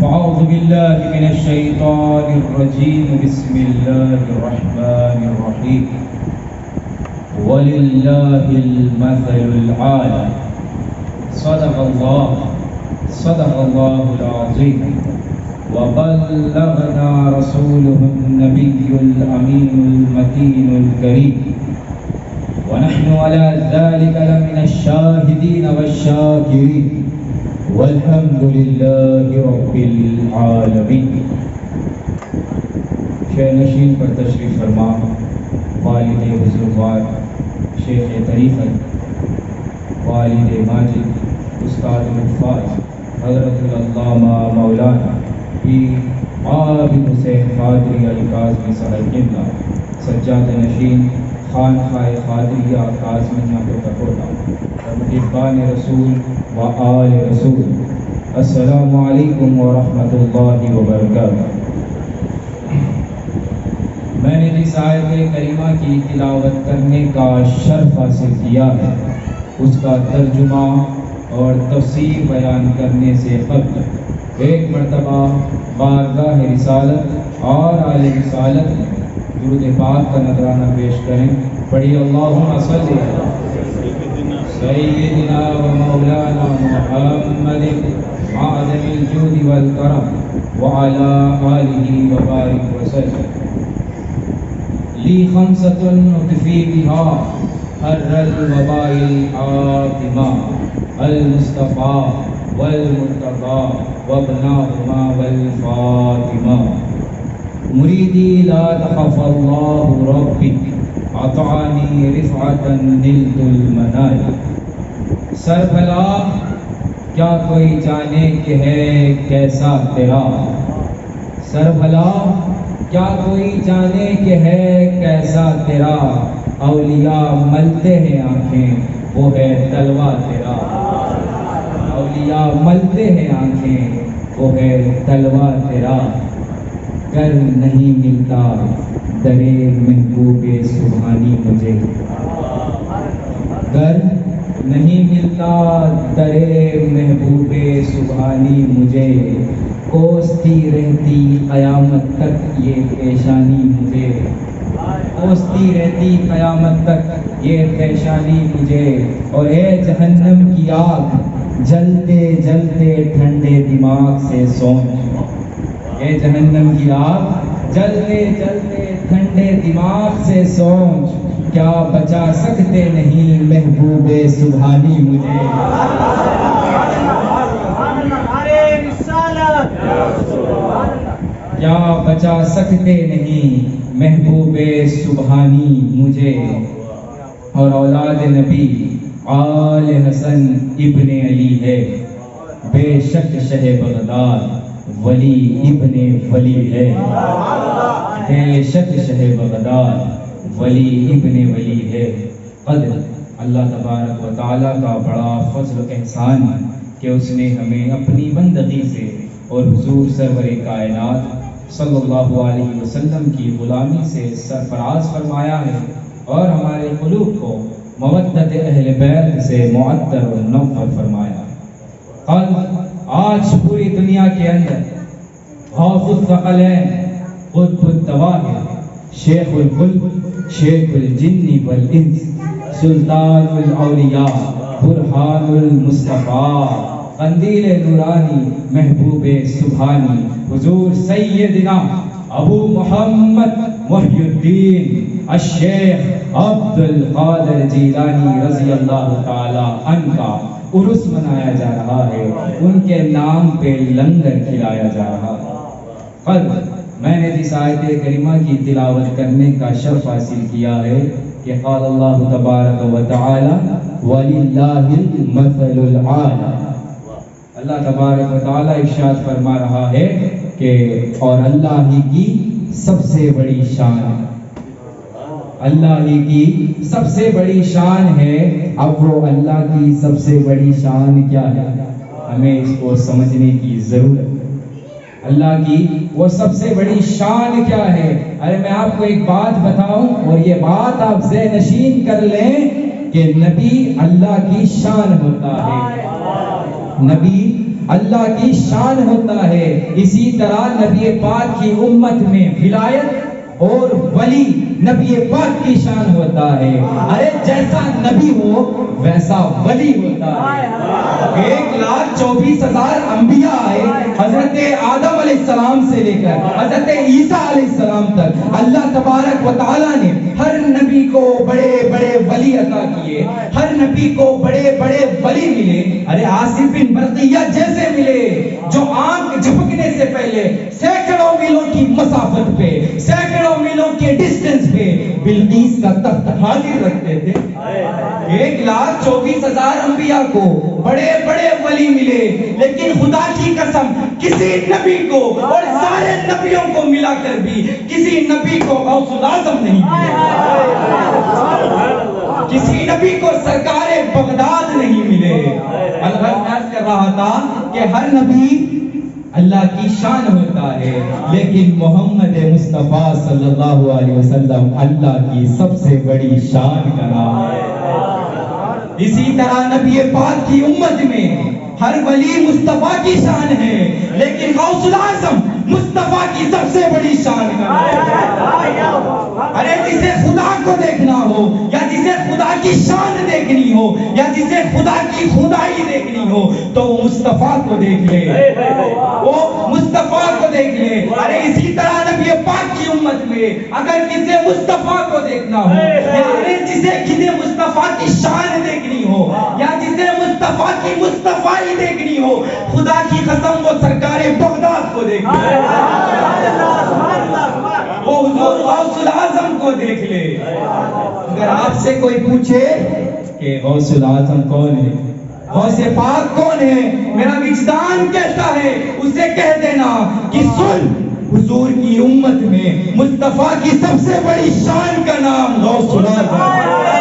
فأعوذ بالله من الشيطان الرجيم بسم الله الرحمن الرحيم ولله المثل الأعلى صدق الله العظيم وبلغنا رسوله النبي الأمين المتين الكريم ونحن على ذلك لمن الشاهدين والشاكرين والحمد لله رب العالمين. شہ نشین پر تشریف فرما والد بزرگوار شیخ طریقت والد ماجد استاد الحفاظ حضرت العلامہ مولانا پیر عابد حسین قادری القاظمی صاحب قبلہ سجاد نشین خانقاہ قادریہ کاظمیہ کوٹا محبان رسول و آل رسول، السلام علیکم ورحمۃ اللہ وبرکاتہ. میں نے جس آیت کریمہ کی تلاوت کرنے کا شرف حاصل کیا ہے اس کا ترجمہ اور تفسیر بیان کرنے سے قبل ایک مرتبہ بارگاہ رسالت اور آل رسالت درود پاک کا نذرانہ پیش کریں. پڑھی اللہم صلی سیدنا و مولانا محمد عظم الجود والکرم وعلى آلہ وبارک وسلم. لی خمسۃ نطفی بہا حر الوباء العاقمہ المصطفیٰ والمرتضیٰ وابناہما والفاطمہ. مریدی لا تخف اللہ ربی اعطانی رفعتا نلت المنال. سر بھلا کیا کوئی جانے کہ ہے کیسا تیرا، سر بھلا کیا کوئی جانے کہ ہے کیسا تیرا. اولیاء ملتے ہیں آنکھیں وہ ہے تلوا تیرا، اولیاء ملتے ہیں آنکھیں وہ ہے تلوا تیرا. گر نہیں ملتا درے محبوب سبحانی مجھے، گر نہیں ملتا درے محبوب سبحانی مجھے. کوستی رہتی قیامت تک یہ پیشانی مجھے، کوستی رہتی قیامت تک یہ پیشانی مجھے. اور اے جہنم کی آگ جلتے جلتے ٹھنڈے دماغ سے سوچ، اے جہنم کی آگ جلتے جلتے ٹھنڈے دماغ سے سوچ. کیا بچا سکتے نہیں محبوب سبحانی مجھے. کیا بچا سکتے نہیں محبوب سبحانی مجھے. اور اولاد نبی آل حسن ابن علی ہے، بے شک شہ بغداد ولی ابن ولی ہے، بے شک شہ بغداد ولی ابن ولی ہے. قدر اللہ تبارک و تعالیٰ کا بڑا فضل و احسان کہ اس نے ہمیں اپنی بندگی سے اور حضور سرور کائنات صلی اللہ علیہ وسلم کی غلامی سے سرفراز فرمایا ہے اور ہمارے قلوب کو مودت اہل بیت سے معطر و منور فرمایا. آج پوری دنیا کے اندر غوث الثقلین قطب الظواہر شیخ القلب شیخ الجن والانس سلطان الاولیاء برہان المصطفیٰ قندیل نورانی محبوب سبحانی حضور سیدنا ابو محمد محی الدین الشیخ عبد القادر جیلانی رضی اللہ تعالی عنہ کا عرس منایا جا رہا ہے، ان کے نام پہ لنگر کھلایا جا رہا ہے. میں نے جس آیت کریمہ کی تلاوت کرنے کا شرف حاصل کیا ہے کہ قال اللہ تبارک و تعالی وَلِلَّهِ الْمَثَلُ الْأَعْلَى. اللہ تبارک و تعالی ارشاد فرما رہا ہے کہ اور اللہ ہی کی سب سے بڑی شان ہے، اللہ ہی کی سب سے بڑی شان ہے. اب وہ اللہ کی سب سے بڑی شان کیا ہے ہمیں اس کو سمجھنے کی ضرورت ہے. اللہ کی وہ سب سے بڑی شان کیا ہے؟ ارے میں آپ کو ایک بات بتاؤں اور یہ بات آپ ذہن نشین کر لیں کہ نبی اللہ کی شان ہوتا ہے. نبی اللہ کی شان ہوتا ہے، اسی طرح نبی پاک کی امت میں ولایت اور ولی نبی پاک کی شان ہوتا ہے۔ ارے جیسا نبی ہو ویسا ولی ہوتا ہے۔ 1,24,000 انبیاء آئے، حضرت آدم علیہ السلام سے لے کر حضرت عیسیٰ علیہ السلام تک اللہ تبارک و تعالیٰ نے ہر نبی کو بڑے بڑے ولی عطا کیے، ہر نبی کو بڑے بڑے ولی ملے۔ ارے آصف بن برقیہ جیسے ملے جو آنکھ جھپکنے سے پہلے سینکڑوں میلوں کی مسافت پہ، سینکڑوں میلوں کے ڈسٹنس پہ بلقیس کا تخت حاضر رکھتے تھے۔ 1,24,000 انبیاء کو بڑے بڑے ولی ملے، لیکن خدا کی قسم کسی نبی کو اور سارے نبیوں کو ملا کر بھی کسی نبی کو غوث الاعظم نہیں ملے، کسی نبی کو سرکار بغداد نہیں ملے۔ الغرض عرض کر رہا تھا کہ ہر نبی اللہ کی شان ہوتا ہے، لیکن محمد مصطفیٰ صلی اللہ علیہ وسلم اللہ کی سب سے بڑی شان کا نام ہے۔ اسی طرح نبی پاک کی امت میں ہر ولی مصطفیٰ کی شان ہے، لیکن غوث الاعظم مصطفیٰ کی سب سے بڑی شان کا نام ہے۔ ارے جسے خدا کو دیکھنا ہو یا جسے خدا کی شان دیکھنی ہو یا جسے خدا کی خدائی دیکھنی ہو تو وہ مصطفیٰ کو دیکھ لے، وہ مصطفیٰ کو دیکھ لے۔ ارے اسی طرح نبی پاک کی امت میں اگر کسی مصطفیٰ کو دیکھنا ہو یا جسے مصطفیٰ کی شان دیکھنی ہو یا جسے مصطفیٰ کی مصطفیٰ دیکھنی ہو، خدا کی قسم وہ سرکار بغداد کو دیکھ لے، وہ حضور غوث الاعظم کو دیکھ لے۔ اگر آپ سے کوئی پوچھے کہ غوث الاعظم کون ہے، غوث پاک کون ہے، میرا وجدان کہتا ہے اسے کہہ دینا کہ سن، حضور کی امت میں مصطفیٰ کی سب سے بڑی شان کا نام غوث الاعظم ہے۔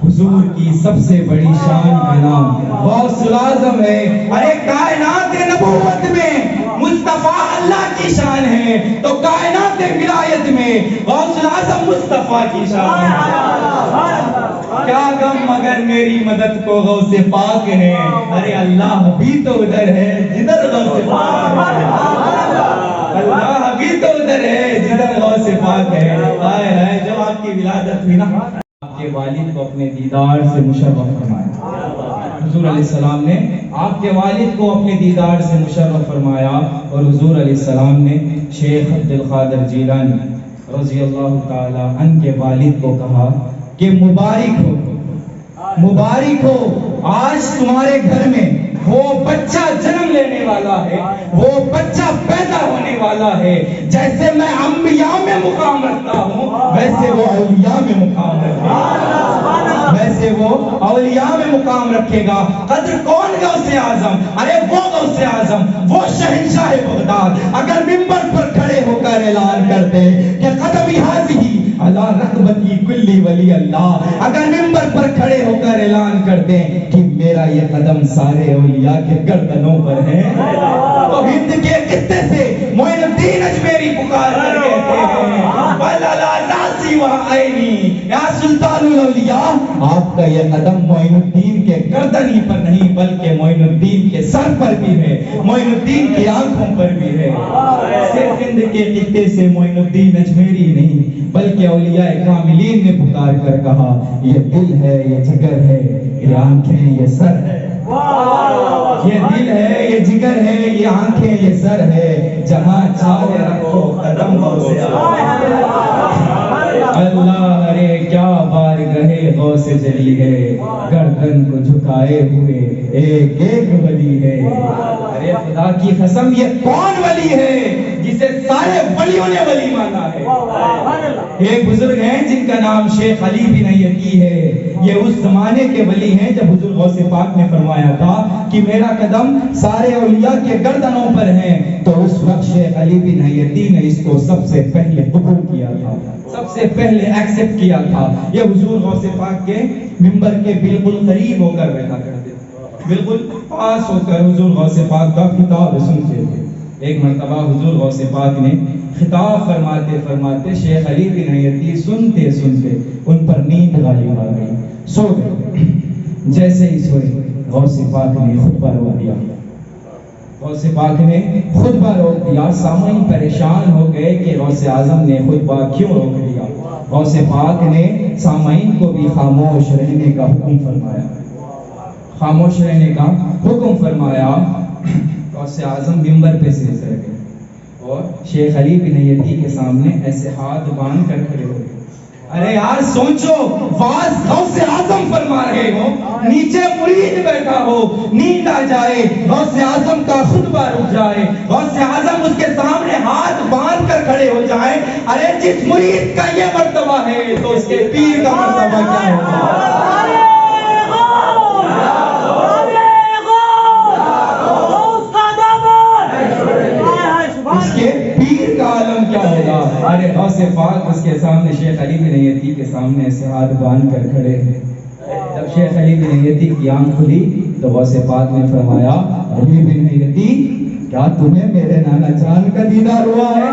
حضور کی سب سے بڑی شان کا نام غوث الاعظم ہے۔ ارے کائنات نبوت میں مصطفیٰ اللہ کی شان ہے تو کائنات ولایت میں غوث الاعظم مصطفیٰ کی شان ہے۔ کیا غم مگر میری مدد کو غوث پاک ہے، ارے اللہ بھی تو ادھر ہے جدھر غوث پاک ہے، اللہ بھی تو ادھر ہے جدھر غوث پاک ہے۔ آئے آئے جب آپ کی ولادت ہوئی نا، آپ کے والد کو اپنے دیدار سے مشرف فرمایا، حضور علیہ السلام نے آپ کے والد کو اپنے دیدار سے مشرف فرمایا، اور حضور علیہ السلام نے شیخ عبد القادر جیلانی رضی اللہ تعالی عنہ کے والد کو کہا کہ مبارک ہو، مبارک ہو، آج تمہارے گھر میں وہ بچہ جنم لینے والا ہے، وہ بچہ پیدا ہونے والا ہے۔ جیسے میں انبیاء میں مقام رکھتا ہوں ویسے وہ اولیاء میں مقام رکھے گا، ویسے وہ اولیاء میں مقام رکھے گا۔ قدر کون غوث اعظم؟ ارے وہ غوث اعظم، وہ شہنشاہ بغداد اگر منبر پر کھڑے ہو کر اعلان کرتے کہ قدمی حاضی علی رقبتی کلی ولی اللہ، اگر منبر پر کھڑے ہو کر اعلان کرتے کہ میرا یہ قدم سارے اولیاء کے گردنوں پر ہے، تو ہند کے قصے سے معین الدین اجمیری پکار کر کہتے ہیں بلالا راسی و عینی یا سلطان الاولیاء، آپ کا یہ قدم معین الدین کے گردن ہی پر نہیں بلکہ معین الدین کے سر پر بھی ہے، معین الدین کی آنکھوں پر بھی ہے۔ صرف ہند کے قصے سے معین الدین اجمیری نہیں بلکہ اولیاء کاملین نے پکار کر کہا یہ دل ہے، یہ جگر ہے، یہ آنکھیں، یہ سر ہے، یہ دل ہے، یہ جگر ہے، یہ آنکھیں، یہ سر ہے، جہاں چاہے رکھو قدم غوث اللہ۔ ارے کیا بارگاہ غوث جلی ہے، گردن کو جھکائے ہوئے ایک ایک ولی ہے۔ ارے خدا کی قسم یہ کون ولی ہے جسے سارے ولیوں نے ولی مانا ہے؟ ایک بزرگ ہیں جن کا نام شیخ علی بن حیتی ہے، یہ اس زمانے کے ولی ہیں جب حضور غوث پاک نے فرمایا تھا کہ میرا قدم سارے اولیاء کے گردنوں پر ہے، تو اس وقت شیخ علی بن حیتی نے اس کو سب سے پہلے قبول کیا تھا، سب سے پہلے ایکسپٹ کیا تھا۔ یہ حضور غوث پاک کے منبر کے بالکل قریب ہو کر بیٹھا کرتے، بالکل پاس ہو کر حضور غوث پاک کا خطاب سنتے تھے۔ ایک مرتبہ حضور غوث پاک نے خطاب فرماتے فرماتے شیخ علی بن حیتی سنتے سنتے ان پر نیند غالب آ گئی، سو گئے۔ جیسے ہی سوئے غوث پاک نے خطبہ روک دیا، غوث پاک نے خطبہ روک دیا۔ سامعین پریشان ہو گئے کہ غوث اعظم نے خطبہ کیوں روک دیا۔ غوث پاک نے سامعین کو بھی خاموش رہنے کا حکم فرمایا، خاموش رہنے کا حکم فرمایا۔ غوث اعظم ممبر پہ سے اتر گئے اور شیخ علی بن حیتی کے سامنے ایسے ہاتھ باندھ کر کھڑے ہو گئے۔ ارے یار سوچو، واز غوث اعظم فرما رہے ہو، نیچے مرید بیٹھا ہو، نیند آ جائے، غوث اعظم کا خطبہ رک جائے، غوث اعظم اس کے سامنے ہاتھ باندھ کر کھڑے ہو جائے۔ ارے جس مرید کا یہ مرتبہ ہے تو اس کے پیر کا مرتبہ کیا ہوگا؟ اس کے پیر کا عالم کیا ہوگا؟ ارے غوث پاک اس کے سامنے شیخ علی بن حیتی کے سامنے ایسے ہاتھ باندھ کر کھڑے ہیں۔ جب شیخ علی بن حیتی کی آنکھ کھلی تو غوث پاک نے فرمایا، علی بن حیتی کیا تمہیں میرے نانا جان کا دیدار ہوا ہے؟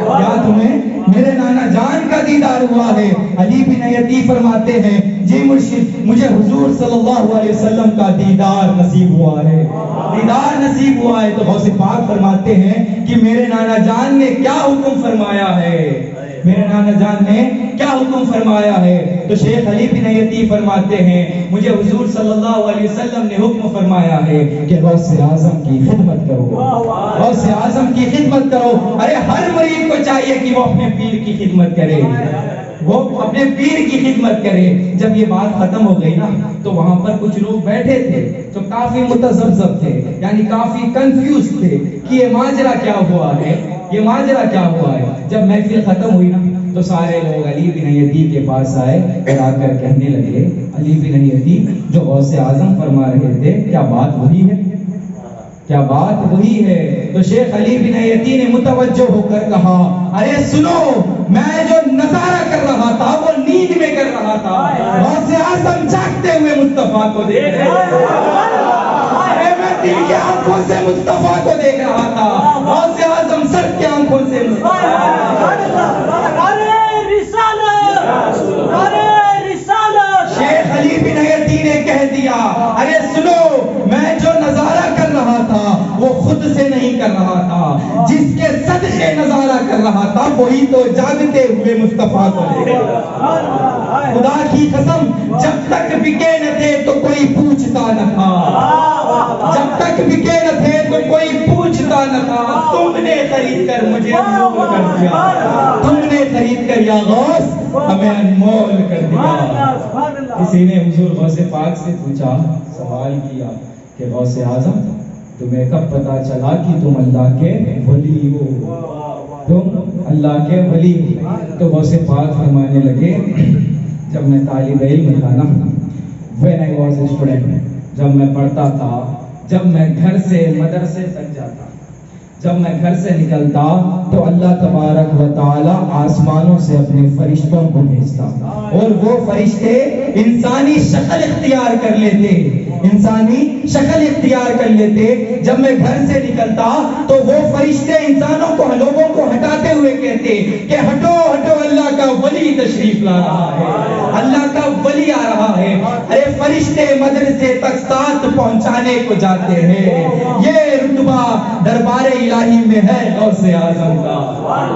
کیا تمہیں میرے نانا جان کا دیدار ہوا ہے؟ علی بن حیتی فرماتے ہیں، جی مرشد مجھے حضور صلی اللہ علیہ وسلم کا دیدار نصیب ہوا ہے، دیدار نصیب ہوا ہے۔ تو غوث پاک فرماتے ہیں کہ میرے نانا جان نے کیا حکم فرمایا ہے، میرے نانا جان نے کیا حکم فرمایا ہے؟ تو شیخ علی بن حیتی فرماتے ہیں، مجھے حضور صلی اللہ علیہ وسلم نے حکم فرمایا ہے کہ غوث اعظم کی خدمت کرو، غوث اعظم کی خدمت کرو۔ ارے ہر مرید کو چاہیے کہ وہ اپنے پیر کی خدمت کرے، وہ اپنے پیر کی خدمت کرے۔ جب یہ بات ختم ہو گئی نا تو وہاں پر کچھ لوگ بیٹھے تھے جو کافی متذبذب تھے، یعنی کافی کنفیوز تھے کہ یہ ماجرا کیا ہوا ہے، یہ ماجرا کیا ہوا ہے۔ جب محفل ختم ہوئی نا تو سارے لوگ علی بن حیتی کے پاس آئے اور آ کر کہنے لگے، علی بن حیتی جو غوث اعظم فرما رہے تھے کیا بات وہی ہے، کیا بات وہی ہے؟ تو شیخ علی بن حیتی نے متوجہ ہو کر کہا، ارے سنو، میں جو نظارہ کر رہا تھا وہ نیند میں کر رہا تھا، غوث اعظم جاگتے ہوئے مصطفیٰ کو دیکھ رہا تھا، ارے میں دل کی آنکھوں سے مصطفیٰ کو دیکھ رہا تھا، غوث اعظم سر کی آنکھوں سے شیخ علی بن حیتی نے کہہ دیا، ارے سنو، میں جو نظارہ کر رہا تھا وہ خود سے نہیں کر رہا تھا، جس کے صدقے نظارہ کر رہا تھا وہی تو جاگتے ہوئے مصطفیٰ کو دیکھ رہا تھا۔ خدا کی قسم، جب تک بکے نہ تھے تو کوئی پوچھتا نہ تھا، جب تک بکے نہ تھے تو کوئی پوچھتا نہ تھا، تم نے خرید کر مجھے انمول کر دیا، تم نے خرید کر یا غوث ہمیں انمول کر دیا۔ کسی نے حضور غوث پاک سے پوچھا، سوال کیا کہ غوث اعظم تمہیں کب پتا چلا کہ تم اللہ کے ولی ہو، تم اللہ کے ولی ہو؟ تو غوث پاک فرمانے لگے، جب میں طالب علم تھا نا، when I was a student، جب میں پڑھتا تھا، جب میں گھر سے مدرسے تک جاتا، جب میں گھر سے نکلتا تو اللہ تبارک و تعالی آسمانوں سے اپنے فرشتوں کو بھیجتا اور وہ فرشتے انسانی شکل اختیار کر لیتے، انسانی شکل اختیار کر لیتے۔ جب میں گھر سے نکلتا تو وہ فرشتے انسانوں کو، لوگوں کو ہٹاتے ہوئے کہتے کہ ہٹو ہٹو، اللہ کا ولی تشریف لا رہا ہے، اللہ کا ولی آ رہا ہے۔ ارے فرشتے مدرسے تک ساتھ پہنچانے کو جاتے ہیں۔ یہ رتبہ دربار الہی میں ہے غوث اعظم کا،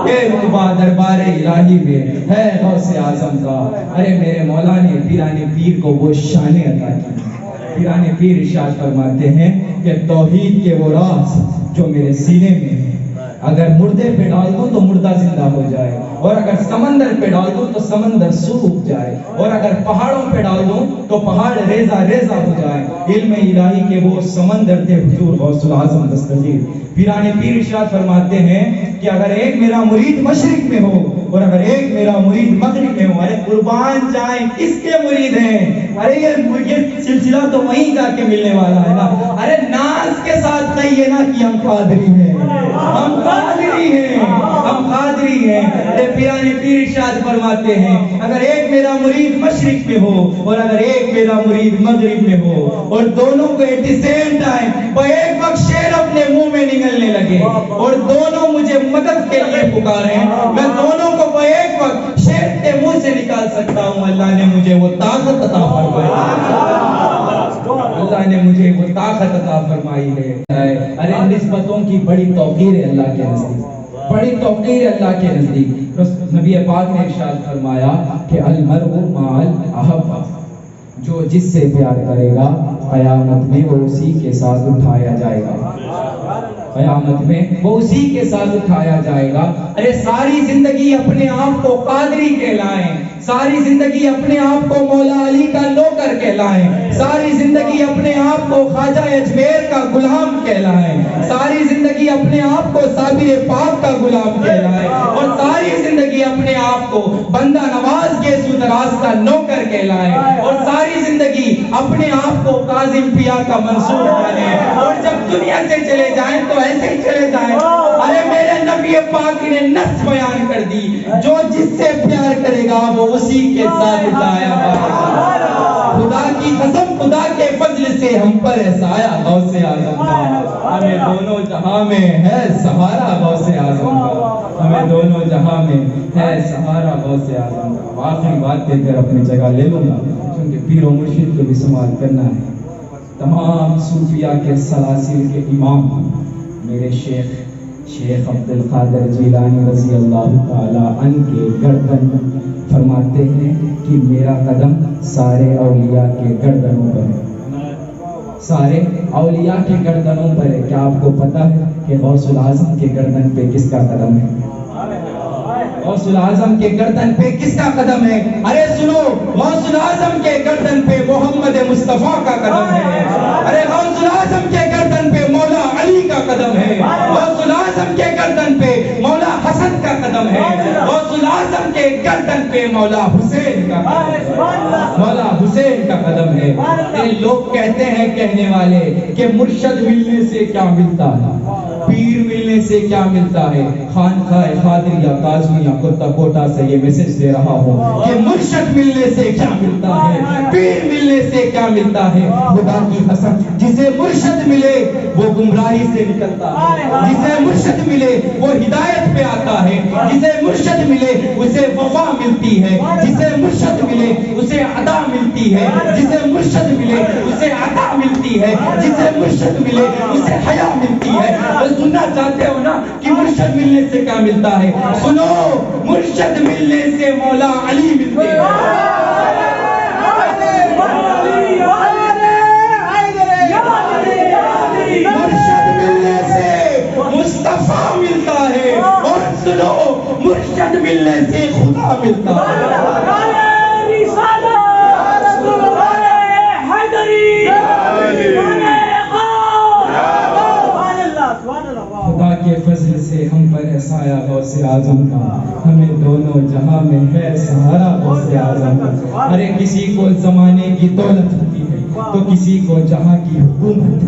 یہ رتبہ دربار الہی میں ہے غوث اعظم کا۔ ارے میرے مولا نے پیران پیر کو وہ شان عطا کی۔ پیران پیر ارشاد فرماتے ہیں کہ توحید کے وہ راز جو میرے سینے میں ہیں، اگر مردے پہ ڈال دوں تو مردہ زندہ ہو جائے، اور اگر سمندر پہ ڈال دوں تو سمندر سوکھ جائے، اور اگر پہاڑوں پہ ڈال دوں تو پہاڑ ریزہ ریزہ ہو جائے۔ علم الہی کے وہ سمندر تھے حضور غوث الاعظم دستگیر۔ پیران پیر ارشاد فرماتے ہیں کہ اگر ایک میرا مرید مشرق میں ہو اور اگر ایک میرا مرید مغرب میں ہو، ارے قربان جائیں کس کے مرید ہیں؟ ارے یہ سلسلہ تو وہیں جا کے ملنے والا ہے نا۔ ارے ناز کے ساتھ کہیے نا کہ ہم قادری ہیں، ہم قادری ہیں، ہم قادری ہیں۔ پیران پیر ارشاد فرماتے ہیں اگر ایک میرا مرید مشرق میں ہو اور اگر ایک میرا مرید مغرب میں ہو اور دونوں کو ایٹ دی سیم ٹائم وہ ایک وقت شعر اپنے منہ میں نگلنے لگے اور دونوں مجھے مدد کے لیے پکارے میں دونوں کو وہ ایک وقت شعر کے منہ سے نکال سکتا ہوں. اللہ نے مجھے وہ طاقت عطا فرمائی اللہ نے مجھے وہ طاقت عطا فرمائی ہے. ارے نسبتوں کی بڑی توقیر ہے اللہ کے نزدیک بڑی توقیر ہے اللہ کے نزدیک. نبی پاک نے ارشاد فرمایا کہ المرء مع الاحب جو جس سے پیار کرے گا قیامت میں وہ اسی کے ساتھ اٹھایا جائے گا قیامت میں وہ اسی کے ساتھ اٹھایا جائے گا. ارے ساری زندگی اپنے آپ کو قادری کہلائیں ساری زندگی اپنے آپ کو مولا علی کا نوکر کہلائیں ساری زندگی اپنے آپ کو خواجہ اجمیر کا غلام کہلائیں ساری زندگی اپنے آپ کو صابر پاک کا غلام کہلائیں اور ساری زندگی اپنے آپ کو بندہ نواز کے سودراز کا نوکر کہلائیں اور ساری زندگی اپنے آپ کو کاظم پیا کا منصور مانیں اور جب دنیا سے چلے جائیں تو ایسے ہی چلے جائیں. ارے میرے نبی پاک نے نص بیان کر دی جو جس سے پیار کرے گا وہ اسی کے ساتھ اٹھایا جائے گا. خدا کی قسم خدا کے فضل سے ہم پر ہے سایہ غوث اعظم کا ہمیں دونوں جہاں میں ہے سہارا غوث اعظم کا ہمیں دونوں جہاں میں ہے سہارا غوث اعظم کا. آخری بات کہہ کر اپنی جگہ لے لوں گا کیونکہ پیر و مرشد کو بھی سماعت کرنا ہے. تمام صوفیاء کے سلاسل کے امام میرے شیخ عبد القادر جیلانی رضی اللہ تعالی عنہ کے گردن فرماتے ہیں کہ میرا قدم سارے اولیاء کے گردنوں پر ہے سارے اولیاء کے گردنوں پر ہے. کیا آپ کو پتا ہے کہ غوث العظم کے گردن پہ کس کا قدم ہے غوث العظم کے گردن پہ کس کا قدم ہے؟ ارے سنو غوث العظم کے گردن پہ محمد مصطفیٰ کا قدم ہے. ارے غوث العظم کے گردن پہ مولا علی کا قدم ہے. غوث العظم کے گردن پہ مولا حسن کا قدم ہے. غوث العظم کے گردن پہ مولا حسین کا قدم ہے. یہ لوگ کہتے ہیں کہنے والے کہ مرشد ملنے سے کیا ملتا ہے پیر ملنے سے کیا ملتا ہے. خانقاہ قادریہ کاظمیہ کوٹا سے یہ میسج دے رہا ہوں کہ مرشد ملنے سے کیا ملتا ہے پیر ملنے سے کیا ملتا ہے. خدا کی قسم جسے مرشد ملے وہ گمراہی سے نکلتا ہے جسے مرشد ملے وہ ہدایت پہ آتا ہے جسے مرشد ملے اسے وفا ملتی ہے جسے مرشد ملے اسے ادا ملتی ہے جسے مرشد ملے اسے عطا ملتی ہے جسے مرشد ملے اسے حیا ملتی ہے. سننا چاہتے ہو نا کہ مرشد ملنے سے کیا ملتا ہے؟ سنو مرشد ملنے سے مولا علی ملتے ہیں مرشد ملنے سے مصطفیٰ ملتا ہے اور سنو مرشد ملنے سے خدا ملتا ہے. خدا کے فضل سے ہم پر ہے سایہ غوث اعظم کا ہمیں دونوں جہاں میں ہے سہارا غوث اعظم کا. ارے کسی کو زمانے کی دولت ہوتی ہے تو کسی کو جہاں کی حکومت.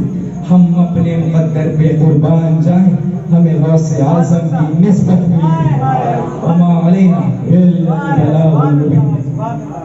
ہم اپنے مقدر پہ قربان جائیں ہمیں غوث اعظم کی نسبت ملی ہے. وما علینا الا البلاغ المبین.